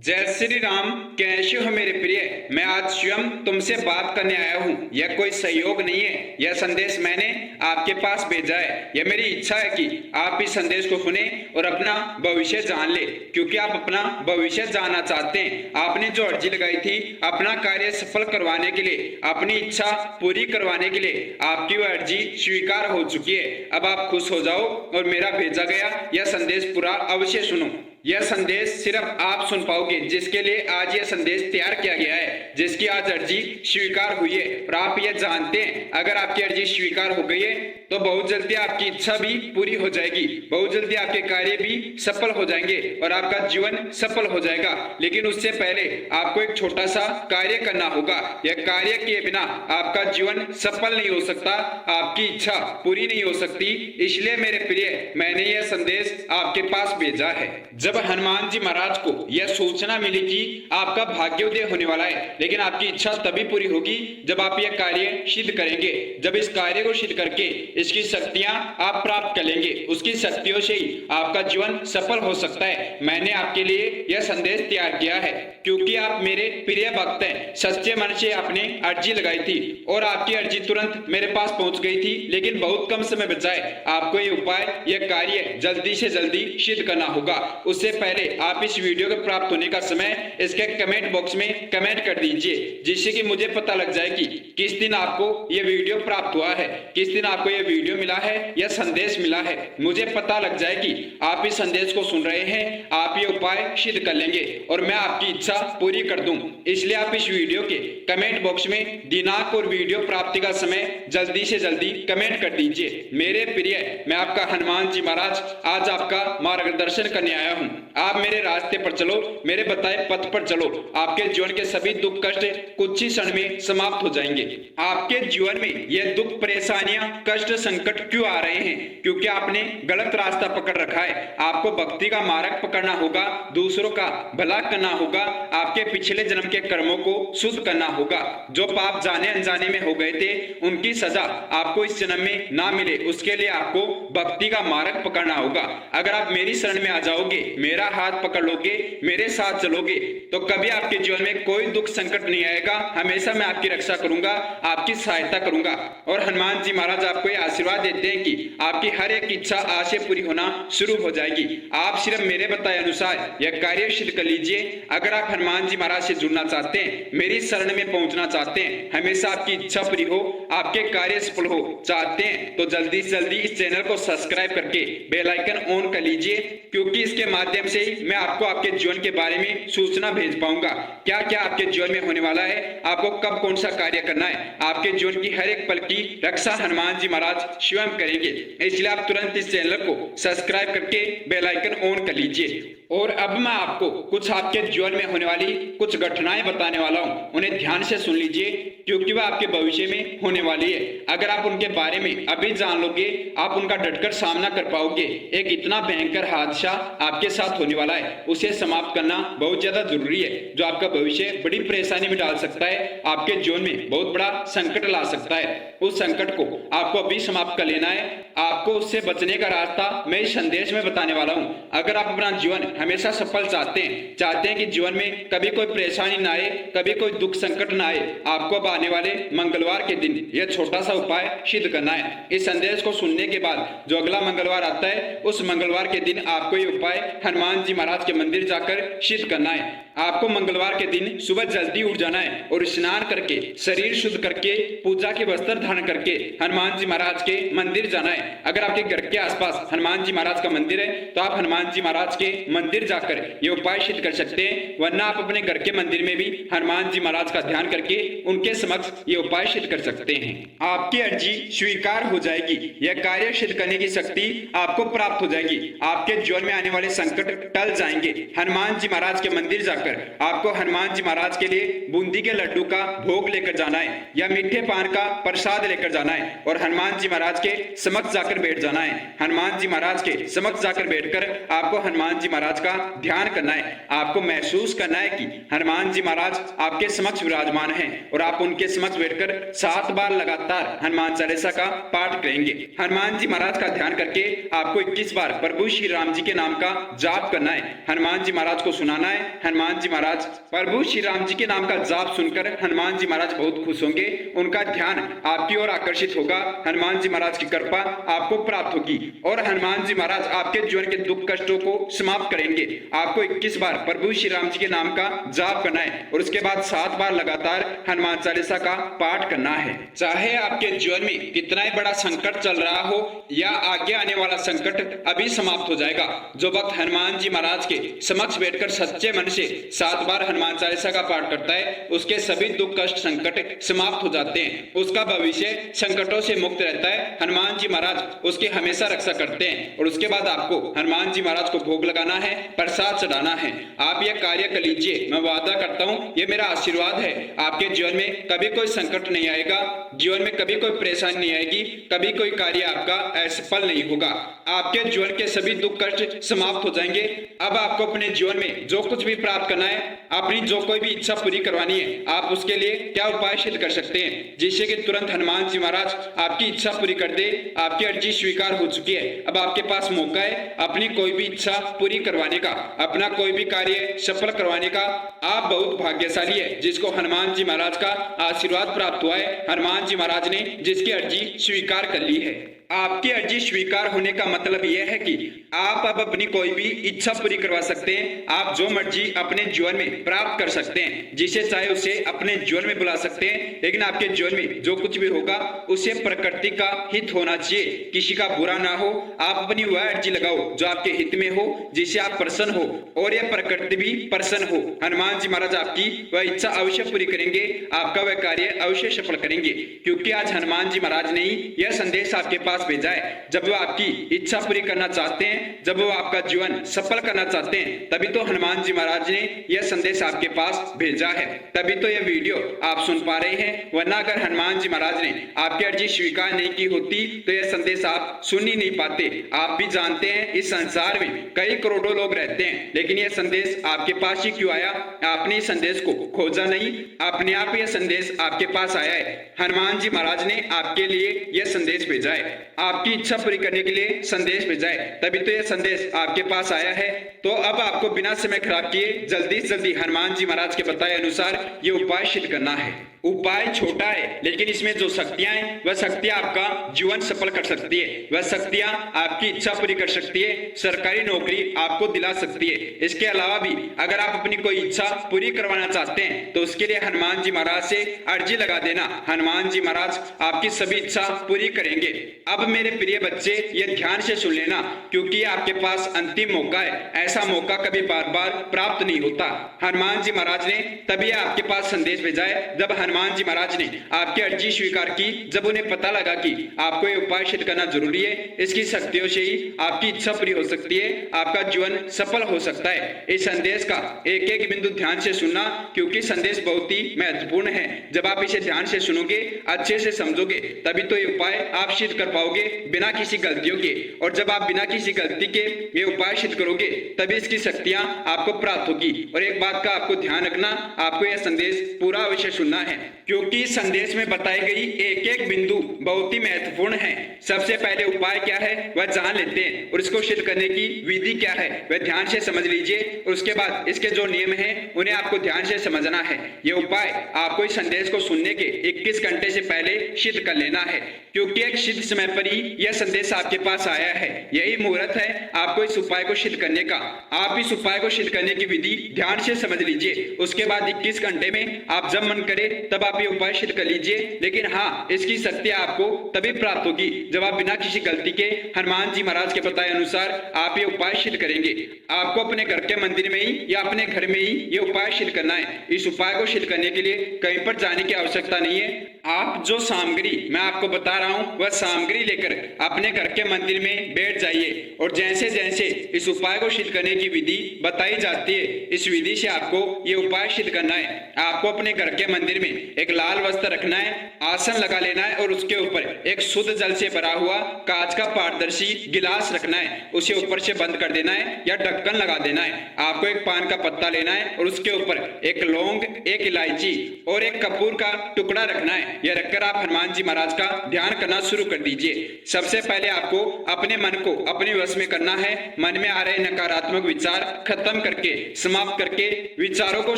जय श्री राम। कैसे हो मेरे प्रिय? मैं आज स्वयं तुमसे बात करने आया हूँ। यह कोई सहयोग नहीं है, यह संदेश मैंने आपके पास भेजा है। यह मेरी इच्छा है कि आप इस संदेश को सुने और अपना भविष्य जान ले, क्योंकि आप अपना भविष्य जानना चाहते हैं। आपने जो अर्जी लगाई थी अपना कार्य सफल करवाने के लिए, अपनी इच्छा पूरी करवाने के लिए, आपकी वह अर्जी स्वीकार हो चुकी है। अब आप खुश हो जाओ और मेरा भेजा गया यह संदेश पूरा अवश्य सुनो। यह संदेश सिर्फ आप सुन पाओगे जिसके लिए आज यह संदेश तैयार किया गया है, जिसकी आज अर्जी स्वीकार हुई है। और आप यह जानते हैं, अगर आपकी अर्जी स्वीकार हो गई है तो बहुत जल्दी आपकी इच्छा भी पूरी हो जाएगी, बहुत जल्दी आपके कार्य भी सफल हो जाएंगे और आपका जीवन सफल हो जाएगा। लेकिन उससे पहले आपको एक छोटा सा कार्य करना होगा। यह कार्य किए बिना आपका जीवन सफल नहीं हो सकता, आपकी इच्छा पूरी नहीं हो सकती। इसलिए मेरे प्रिय, मैंने यह संदेश आपके पास भेजा है। जब हनुमान जी महाराज को यह सूचना मिली कि आपका भाग्योदय होने वाला है, लेकिन आपकी इच्छा तभी पूरी होगी जब आप यह कार्य सिद्ध करेंगे। जब इस कार्य को सिद्ध करके इसकी शक्तियां आप प्राप्त कर लेंगे, उसकी शक्तियों से ही आपका जीवन सफल हो सकता है। मैंने आपके लिए यह संदेश तैयार किया है क्योंकि आप मेरे प्रिय भक्त हैं। सच्चे मन से आपने अर्जी लगाई थी और आपकी अर्जी तुरंत मेरे पास पहुंच गई थी, लेकिन बहुत कम समय बचा है। आपको ये उपाय, यह कार्य जल्दी से जल्दी सिद्ध करना होगा। उससे पहले आप इस वीडियो के प्राप्त होने का समय इसके कमेंट बॉक्स में कमेंट कर दीजिए, जिससे कि मुझे पता लग जाए कि किस दिन आपको यह वीडियो प्राप्त हुआ है, किस दिन आपको यह वीडियो मिला है, यह संदेश मिला है। मुझे पता लग जाए कि आप इस संदेश को सुन रहे हैं, आप ये उपाय सिद्ध कर लेंगे और मैं आपकी इच्छा पूरी कर दूं। इसलिए आप इस वीडियो के कमेंट बॉक्स में दिनांक और वीडियो प्राप्ति का समय जल्दी से जल्दी कमेंट कर दीजिए। मेरे प्रिय, मैं आपका हनुमान जी महाराज आज आपका मार्गदर्शन करने आया हूँ। आप मेरे रास्ते पर चलो, मेरे बताए पथ पर चलो। आपके जीवन के सभी दुख कष्ट कुछ ही क्षण में समाप्त हो जाएंगे। आपके जीवन में यह दुख, परेशानियां, कष्ट, संकट क्यों आ रहे हैं? क्योंकि आपने गलत रास्ता पकड़ रखा है। आपको भक्ति का मार्ग पकड़ना होगा, दूसरों का भला करना होगा, आपके पिछले जन्म के कर्मों को शुद्ध करना होगा। जो पाप जाने अनजाने में हो गए थे, उनकी सजा आपको इस जन्म में ना मिले, उसके लिए आपको भक्ति का मार्ग पकड़ना होगा। अगर आप मेरी शरण में आ जाओगे, मेरा हाथ पकड़ लोगे, मेरे साथ चलोगे, तो कभी आपके जीवन में कोई दुख संकट नहीं आएगा। हमेशा मैं आपकी रक्षा करूंगा, आपकी सहायता करूंगा। और हनुमान जी महाराज आपको ये आशीर्वाद देते हैं कि आपकी हर एक इच्छा आज से पूरी होना शुरू हो जाएगी। आप सिर्फ मेरे बताए अनुसार यह कार्य सिद्ध कर लीजिए। अगर आप हनुमान जी महाराज से जुड़ना चाहते हैं, मेरी शरण में पहुंचना चाहते हैं, हमेशा आपकी इच्छा पूरी हो, आपके कार्य सफल हो चाहते हैं, तो जल्दी से जल्दी इस चैनल को सब्सक्राइब करके बेल आइकन ऑन कर लीजिए, क्योंकि इसके माध्यम से मैं आपको आपके जीवन के बारे में सूचना भेज पाऊंगा। क्या क्या आपके जीवन में होने वाला है, आपको कब कौन सा कार्य करना है, आपके जीवन की हर एक पल की रक्षा हनुमान जी महाराज स्वयं करेंगे। इसलिए आप तुरंत इस चैनल को सब्सक्राइब करके बेल आइकन ऑन कर लीजिए। और अब मैं आपको कुछ आपके जीवन में होने वाली कुछ घटनाएं बताने वाला हूं, उन्हें ध्यान से सुन लीजिए, क्योंकि वह आपके भविष्य में होने वाली है। अगर आप उनके बारे में अभी जान लोगे, आप उनका डटकर सामना कर पाओगे। एक इतना भयंकर हादसा आपके साथ होने वाला है, उसे समाप्त करना बहुत ज्यादा जरूरी है, जो आपका भविष्य बड़ी परेशानी में डाल सकता है, आपके जीवन में बहुत बड़ा संकट ला सकता है। उस संकट को आपको अभी समाप्त कर लेना है। आपको उससे बचने का रास्ता मैं इस संदेश में बताने वाला हूं। अगर आप अपना जीवन हमेशा सफल चाहते हैं कि जीवन में कभी कोई परेशानी ना आए, कभी कोई दुख संकट ना आए, आपको अब आने वाले मंगलवार के दिन यह छोटा सा उपाय सिद्ध करना है। इस संदेश को सुनने के बाद जो अगला मंगलवार आता है, उस मंगलवार के दिन आपको ये उपाय हनुमान जी महाराज के मंदिर जाकर सिद्ध करना है। आपको मंगलवार के दिन सुबह जल्दी उठ जाना है और स्नान करके, शरीर शुद्ध करके, पूजा के वस्त्र धारण करके हनुमान जी महाराज के मंदिर जाना है। अगर आपके घर के आसपास हनुमान जी महाराज का मंदिर है, तो आप हनुमान जी महाराज के मंदिर जाकर ये उपाय सिद्ध कर सकते हैं। वरना आप अपने घर के मंदिर में भी हनुमान जी महाराज का ध्यान करके उनके समक्ष ये उपाय सिद्ध कर सकते हैं। आपकी अर्जी स्वीकार हो जाएगी, यह कार्य सिद्ध करने की शक्ति आपको प्राप्त हो जाएगी, आपके जीवन में आने वाले संकट टल जाएंगे। हनुमान जी महाराज के मंदिर जाकर आपको हनुमान जी महाराज के लिए बूंदी के लड्डू का भोग लेकर जाना है या मीठे पान का प्रसाद लेकर जाना है और हनुमान जी महाराज के समक्ष जाकर बैठ जाना है। हनुमान जी महाराज के समक्ष जाकर बैठकर आपको हनुमान जी महाराज का ध्यान करना है। आपको महसूस करना है कि हनुमान जी महाराज आपके समक्ष विराजमान हैं और आप उनके समक्ष बैठकर 7 बार लगातार हनुमान चालीसा का पाठ करेंगे। हनुमान जी महाराज का ध्यान करके आपको 21 बार प्रभु श्री राम जी के नाम का जाप करना है। हनुमान जी महाराज को सुनाना है, हनुमान हनुमान जी महाराज प्रभु श्री राम जी के नाम का जाप सुनकर हनुमान जी महाराज बहुत खुश होंगे। उनका ध्यान आपकी ओर आकर्षित होगा। हनुमान जी महाराज की कृपा आपको प्राप्त होगी और हनुमान जी महाराज आपके जीवन के दुख कष्टों को समाप्त करेंगे। आपको 21 बार प्रभु श्री राम जी के नाम का जाप करना है और उसके बाद 7 बार लगातार हनुमान चालीसा का पाठ करना है। चाहे आपके जीवन में कितना ही बड़ा संकट चल रहा हो या आगे आने वाला संकट अभी समाप्त हो जाएगा। जो भक्त हनुमान जी महाराज के समक्ष बैठकर सच्चे मन से 7 बार हनुमान चालीसा का पाठ करता है उसके सभी दुख कष्ट संकट समाप्त हो जाते हैं। उसका भविष्य संकटों से मुक्त रहता है। हनुमान जी महाराज उसकी हमेशा रक्षा करते हैं। और उसके बाद आपको हनुमान जी महाराज को भोग लगाना है, प्रसाद चढ़ाना है। आप यह कार्य कर लीजिए। मैं वादा करता हूँ, ये मेरा आशीर्वाद है, आपके जीवन में कभी कोई संकट नहीं आएगा, जीवन में कभी कोई परेशानी नहीं आएगी, कभी कोई कार्य आपका असफल नहीं होगा। आपके जीवन के सभी दुख कष्ट समाप्त हो जाएंगे। अब आपको अपने जीवन में जो कुछ भी प्राप्त करना है, अपनी जो कोई भी इच्छा पूरी करवानी है, आप उसके लिए क्या उपाय सिद्ध कर सकते हैं जिससे कि तुरंत हनुमान जी महाराज आपकी इच्छा पूरी कर दे। आपकी अर्जी स्वीकार हो चुकी है। अब आपके पास मौका है अपनी कोई भी इच्छा पूरी करवाने का, अपना कोई भी कार्य सफल करवाने का। आप बहुत भाग्यशाली है जिसको हनुमान जी महाराज का आशीर्वाद प्राप्त हुआ है। हनुमान जी महाराज ने जिसकी अर्जी स्वीकार कर ली है। आपकी अर्जी स्वीकार होने का मतलब यह है कि आप अब अपनी कोई भी इच्छा पूरी करवा सकते हैं। आप जो मर्जी अपने जीवन में प्राप्त कर सकते हैं, जिसे चाहे उसे अपने जीवन में बुला सकते हैं। लेकिन आपके जीवन में जो कुछ भी होगा उसे प्रकृति का हित होना चाहिए, किसी का बुरा ना हो। आप अपनी वह अर्जी लगाओ जो आपके हित में हो, जिससे आप प्रसन्न हो और यह प्रकृति भी प्रसन्न हो। हनुमान जी महाराज आपकी वह इच्छा अवश्य पूरी करेंगे, आपका वह कार्य अवश्य सफल करेंगे, क्योंकि आज हनुमान जी महाराज ने ही यह संदेश आपके पास भेजा है। जब वो आपकी इच्छा पूरी करना चाहते हैं, जब वो आपका जीवन सफल करना चाहते हैं, तभी तो हनुमान जी महाराज ने यह संदेश आपके पास भेजा है, तभी तो यह वीडियो आप सुन पा रहे हैं। वरना अगर हनुमान जी महाराज ने आपकी अर्जी स्वीकार नहीं की होती तो यह संदेश आप सुन ही नहीं पाते। आप भी जानते हैं इस संसार में कई करोड़ों लोग रहते हैं, लेकिन यह संदेश आपके पास ही क्यों आया? आपने इस संदेश को खोजा नहीं, अपने आप यह संदेश आपके पास आया है। हनुमान जी महाराज ने आपके लिए यह संदेश भेजा है, आपकी इच्छा पूरी करने के लिए संदेश भेजा है, तभी तो यह संदेश आपके पास आया है। तो अब आपको बिना समय खराब किए जल्दी से जल्दी हनुमान जी महाराज के बताए अनुसार ये उपाय सिद्ध करना है। उपाय छोटा है, लेकिन इसमें जो शक्तियां हैं वह शक्तियां आपका जीवन सफल कर सकती है, वह शक्तियां आपकी इच्छा पूरी कर सकती है, सरकारी नौकरी आपको दिला सकती है। इसके अलावा भी अगर आप अपनी कोई इच्छा पूरी करवाना चाहते हैं तो उसके लिए हनुमान जी महाराज से अर्जी लगा देना। हनुमान जी महाराज आपकी सभी इच्छा पूरी करेंगे। अब मेरे प्रिय बच्चे ये ध्यान से सुन लेना, क्योंकि आपके पास अंतिम मौका है। ऐसा मौका कभी बार बार प्राप्त नहीं होता। हनुमान जी महाराज ने तभी आपके पास संदेश भेजा है जब हनुमान जी महाराज ने आपकी अर्जी स्वीकार की, जब उन्हें पता लगा कि आपको ये उपाय सिद्ध करना जरूरी है। इसकी शक्तियों से ही आपकी इच्छा पूरी हो सकती है, आपका जीवन सफल हो सकता है। इस संदेश का एक एक बिंदु ध्यान से सुनना, क्योंकि संदेश बहुत ही महत्वपूर्ण है। जब आप इसे ध्यान से सुनोगे, अच्छे से समझोगे, तभी तो ये उपाय आप सिद्ध कर पाओगे बिना किसी गलतियों के। और जब आप बिना किसी गलती के ये उपाय सिद्ध करोगे, तभी इसकी शक्तियां आपको प्राप्त होगी। और एक बात का आपको ध्यान रखना, आपको यह संदेश पूरा अवश्य सुनना है, क्योंकि संदेश में बताई गई एक एक बिंदु बहुत ही महत्वपूर्ण है। सबसे पहले उपाय क्या है वह जान लेते हैं, और इसको सिद्ध करने की विधि क्या है वह ध्यान से समझ लीजिए। और उसके बाद इसके जो नियम हैं उन्हें आपको ध्यान से समझना है। यह उपाय आपको इस संदेश को सुनने के 21 घंटे से पहले सिद्ध कर लेना है, क्योंकि एक सिद्ध समय पर ही यह संदेश आपके पास आया है। यही मुहूर्त है आपको इस उपाय को सिद्ध करने का। आप इस उपाय को सिद्ध करने की विधि ध्यान से समझ लीजिए। उसके बाद 21 घंटे में आप जब मन करे तब आप ये उपाय सिद्ध कर लीजिए। लेकिन हाँ, इसकी शक्ति आपको तभी प्राप्त होगी जब आप बिना किसी गलती के हनुमान जी महाराज के बताए अनुसार आप ये उपाय सिद्ध करेंगे। आपको अपने घर के मंदिर में ही या अपने घर में ही ये उपाय सिद्ध करना है। इस उपाय को सिद्ध करने के लिए कहीं पर जाने की आवश्यकता नहीं है। आप जो सामग्री मैं आपको बता रहा हूं वह सामग्री लेकर अपने घर के मंदिर में बैठ जाइए, और जैसे जैसे इस उपाय को सिद्ध करने की विधि बताई जाती है, इस विधि से आपको ये उपाय सिद्ध करना है। आपको अपने घर के मंदिर में एक लाल वस्त्र रखना है, आसन लगा लेना है, और उसके ऊपर एक शुद्ध जल से भरा हुआ कांच का पारदर्शी गिलास रखना है। उसे ऊपर से बंद कर देना है या ढक्कन लगा देना है। आपको एक पान का पत्ता लेना है और उसके ऊपर एक लौंग, एक इलायची और एक कपूर का टुकड़ा रखना है। यह रखकर आप हनुमान जी महाराज का ध्यान करना शुरू कर दीजिए। सबसे पहले आपको अपने मन को अपने वश में करना है। मन में आ रहे नकारात्मक विचार खत्म करके, समाप्त करके विचारों को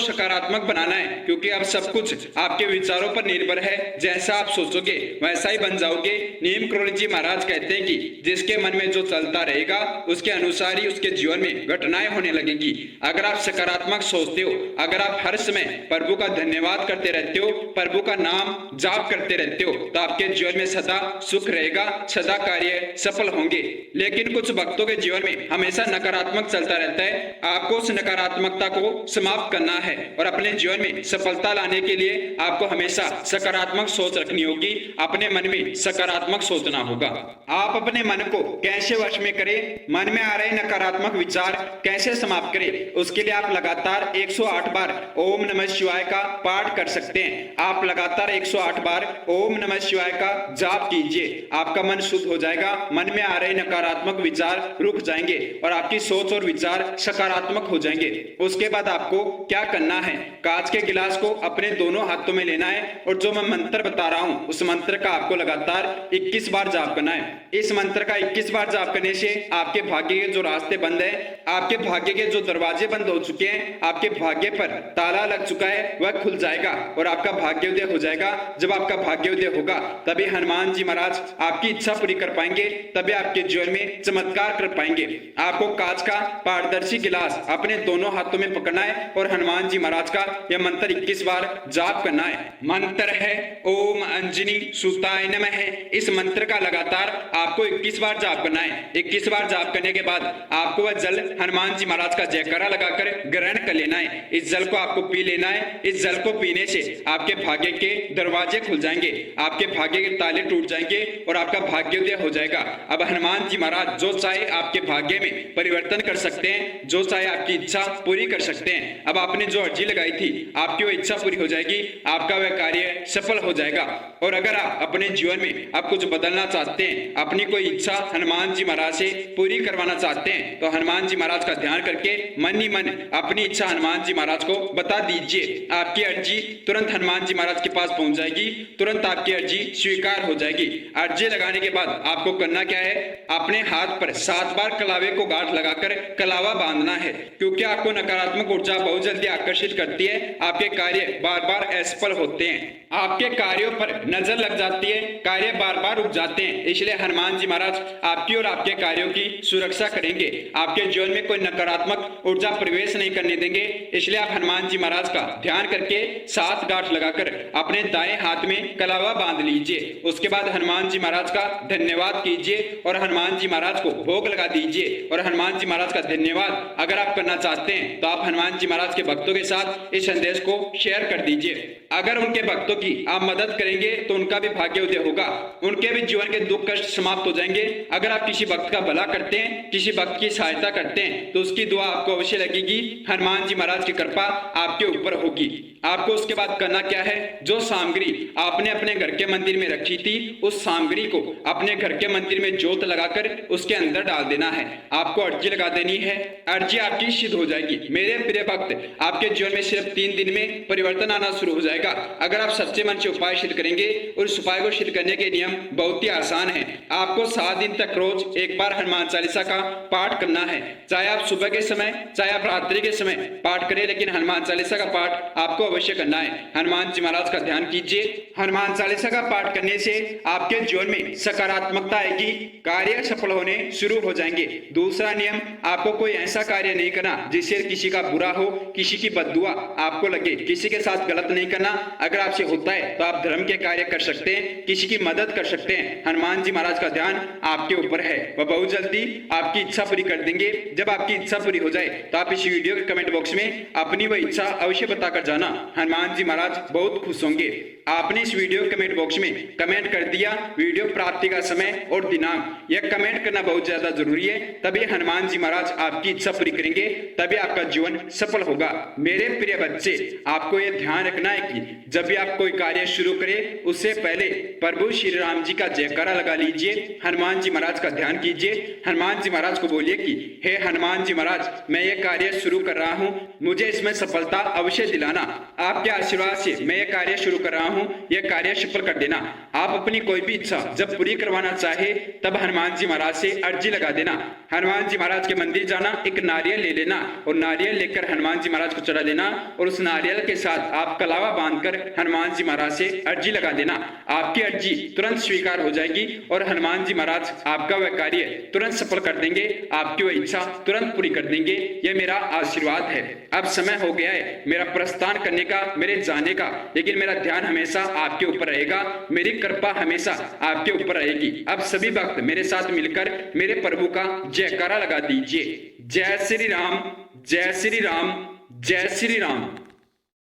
सकारात्मक बनाना है, क्योंकि अब सब कुछ आपके विचारों पर निर्भर है। जैसा आप सोचोगे वैसा ही बन जाओगे। नीम करोली जी महाराज कहते हैं कि जिसके मन में जो चलता रहेगा उसके अनुसार ही उसके जीवन में घटनाएं होने लगेंगी। अगर आप सकारात्मक सोचते हो, अगर आप हर समय प्रभु का धन्यवाद करते रहते हो, प्रभु का नाम जाप करते रहते हो, तो आपके जीवन में सदा सुख रहेगा, सदा कार्य सफल होंगे। लेकिन कुछ भक्तों के जीवन में हमेशा नकारात्मक चलता रहता है। आपको उस नकारात्मकता को समाप्त करना है और अपने जीवन में सफलता लाने के लिए आपको हमेशा सकारात्मक सोच रखनी होगी। अपने मन में सकारात्मक सोचना होगा। आप अपने मन को कैसे वश में करें, मन में आ रहे नकारात्मक विचार कैसे समाप्त करें, उसके लिए आप लगातार 108 बार ओम नमः शिवाय का पाठ कर सकते हैं। आप लगातार 108 बार ओम नमः शिवाय का जाप कीजिए। आपका मन शुद्ध हो जाएगा, मन में आ रहे नकारात्मक विचार रुक जाएंगे और आपकी सोच और विचार सकारात्मक हो जाएंगे। उसके बाद आपको क्या करना है, कांच के गिलास को अपने दोनों हाथों में लेना है और जो मैं मंत्र बता रहा हूं उस मंत्र का आपको लगातार 21 बार जाप करना है। इस मंत्र का 21 बार जाप करने से आपके भाग्य के जो रास्ते बंद है, आपके भाग्य के जो दरवाजे बंद हो चुके हैं, आपके भाग्य पर ताला लग चुका है, वह खुल जाएगा और आपका भाग्योदय हो जाएगा। जब आपका भाग्योदय होगा तभी हनुमान जी महाराज आपकी इच्छा पूरी कर पाएंगे, तभी आपके जीवन में चमत्कार कर पाएंगे। आपको कांच का पारदर्शी गिलास अपने दोनों हाथों में पकड़ना है और हनुमान जी महाराज का यह मंत्र 21 बार जाप करना है। मंत्र है ओम अंजनी सुताय नमः। इस मंत्र का लगातार आपको 21 बार जाप करना है। 21 बार जाप करने के बाद आपको वह जल हनुमान जी महाराज का जयकारा लगाकर ग्रहण कर लेना है। इस जल को आपको पी लेना है। इस जल को पीने से आपके भाग्य के दरवाजे खुल जाएंगे, आपके भाग्य के ताले टूट जाएंगे और आपका भाग्योदय हो जाएगा। अब हनुमान जी महाराज जो चाहे आपके भाग्य में परिवर्तन कर सकते हैं, जो चाहे आपकी इच्छा पूरी कर सकते हैं। अब आपने जो अर्जी लगाई थी आपकी वो इच्छा पूरी हो जाएगी, आपका वह कार्य सफल हो जाएगा। और अगर आप अपने जीवन में आप कुछ बदलना चाहते हैं, अपनी कोई इच्छा हनुमान जी महाराज से पूरी करवाना चाहते हैं, तो हनुमान जी महाराज का ध्यान करके मन ही मन अपनी इच्छा हनुमान जी महाराज को बता दीजिए। आपकी अर्जी तुरंत हनुमान जी महाराज के पास पहुंच जाएगी, तुरंत आपकी अर्जी स्वीकार हो जाएगी। अर्जी लगाने के बाद आपको करना क्या है, अपने हाथ पर 7 बार कलावे को गांठ लगाकर कलावा बांधना है, क्योंकि आपको नकारात्मक ऊर्जा बहुत जल्दी आकर्षित करती है। आपके कार्य बार बार असफल होते हैं, आपके कार्यों पर नजर लग जाती है, कार्य बार बार रुक जाते हैं। इसलिए हनुमान जी महाराज आपकी और आपके कार्यों की सुरक्षा करेंगे, आपके जीवन में कोई नकारात्मक ऊर्जा प्रवेश नहीं करने देंगे। इसलिए आप हनुमान जी महाराज का ध्यान करके 7 गांठ लगाकर अपने दाएं हाथ में कलावा बांध लीजिए। उसके बाद हनुमान जी महाराज का धन्यवाद कीजिए और हनुमान जी महाराज को भोग लगा दीजिए। और हनुमान जी महाराज का धन्यवाद अगर आप करना चाहते हैं तो आप हनुमान जी महाराज के भक्तों के साथ इस संदेश को शेयर कर दीजिए। अगर उनके भक्तों की आप मदद करेंगे तो उनका भी भाग्योदय होगा, उनके भी जीवन के दुख कष्ट समाप्त हो जाएंगे। अगर आप किसी भक्त का भला करते हैं, किसी भक्त की सहायता करते हैं, तो उसकी दुआ आपको अवश्य लगेगी। हनुमान जी महाराज की कृपा आपके ऊपर होगी। आपको उसके बाद करना क्या है, जो सामग्री आपने अपने घर के मंदिर में रखी थी उस सामग्री को अपने घर के मंदिर में जोत लगाकर उसके अंदर डाल देना है। आपको अर्जी लगा देनी है, अर्जी आपकी सिद्ध हो जाएगी। मेरे प्रिय भक्त, आपके जीवन में सिर्फ 3 दिन में परिवर्तन आना शुरू हो जाएगा अगर आप सच्चे मन से उपाय सिद्ध करेंगे। और इस उपाय को सिद्ध करने के नियम बहुत ही आसान है। आपको 7 दिन तक रोज एक बार हनुमान चालीसा का पाठ करना है। चाहे आप सुबह के समय चाहे आप रात्रि के समय पाठ करें, लेकिन हनुमान चालीसा का पाठ आपको अवश्य करना है। हनुमान जी महाराज का ध्यान कीजिए। हनुमान चालीसा का पाठ करने से आपके जीवन में सकारात्मकता आएगी, कार्य सफल होने शुरू हो जाएंगे। दूसरा नियम, आपको कोई ऐसा कार्य नहीं करना जिससे किसी का बुरा हो, किसी की बद्दुआ आपको लगे। किसी के साथ गलत नहीं करना। अगर आपसे होता है तो आप धर्म के कार्य कर सकते हैं, किसी की मदद कर सकते हैं। हनुमान जी महाराज का ध्यान आपके ऊपर है, वह बहुत जल्दी आपकी इच्छा पूरी कर देंगे। जब आपकी इच्छा पूरी हो जाए तो आप इस वीडियो के कमेंट बॉक्स में अपनी वह इच्छा अवश्य बताकर जाना। हनुमान जी महाराज बहुत खुश होंगे। आपने इस वीडियो कमेंट बॉक्स में कमेंट कर दिया वीडियो प्राप्ति का समय और दिनांक। यह कमेंट करना बहुत ज्यादा जरूरी है, तभी हनुमान जी महाराज आपकी इच्छा पूरी करेंगे, तभी आपका जीवन सफल होगा। मेरे प्रिय बच्चे, आपको यह ध्यान रखना है कि जब भी आप कोई कार्य शुरू करें उससे पहले प्रभु श्री राम जी का जयकारा लगा लीजिए, हनुमान जी महाराज का ध्यान कीजिए। हनुमान जी महाराज को बोलिए कि हे हनुमान जी महाराज, मैं ये कार्य शुरू कर रहा हूँ, मुझे इसमें सफलता अवश्य दिलाना। आपके आशीर्वाद से मैं ये कार्य शुरू कर रहा हूँ, हूँ यह कार्य सफल कर देना। आप अपनी कोई भी इच्छा जब पूरी करवाना चाहे तब हनुमान जी महाराज से अर्जी लगा देना। हनुमान जी महाराज के मंदिर जाना, एक नारियल ले लेना और नारियल लेकर हनुमान जी महाराज को चढ़ा देना और उस नारियल के साथ आप कलावा बांधकर हनुमान जी महाराज से अर्जी लगा देना। आपकी अर्जी तुरंत स्वीकार हो जाएगी और हनुमान जी महाराज आपका वह कार्य तुरंत सफल कर देंगे, आपकी वह इच्छा तुरंत पूरी कर देंगे। यह मेरा आशीर्वाद है। अब समय हो गया है मेरा प्रस्थान करने का, मेरे जाने का, लेकिन मेरा ध्यान हमेशा आपके ऊपर रहेगा, मेरी कृपा हमेशा आपके ऊपर रहेगी। अब सभी भक्त मेरे साथ मिलकर मेरे प्रभु का जयकारा लगा दीजिए। जय श्री राम, जय श्री राम, जय श्री राम।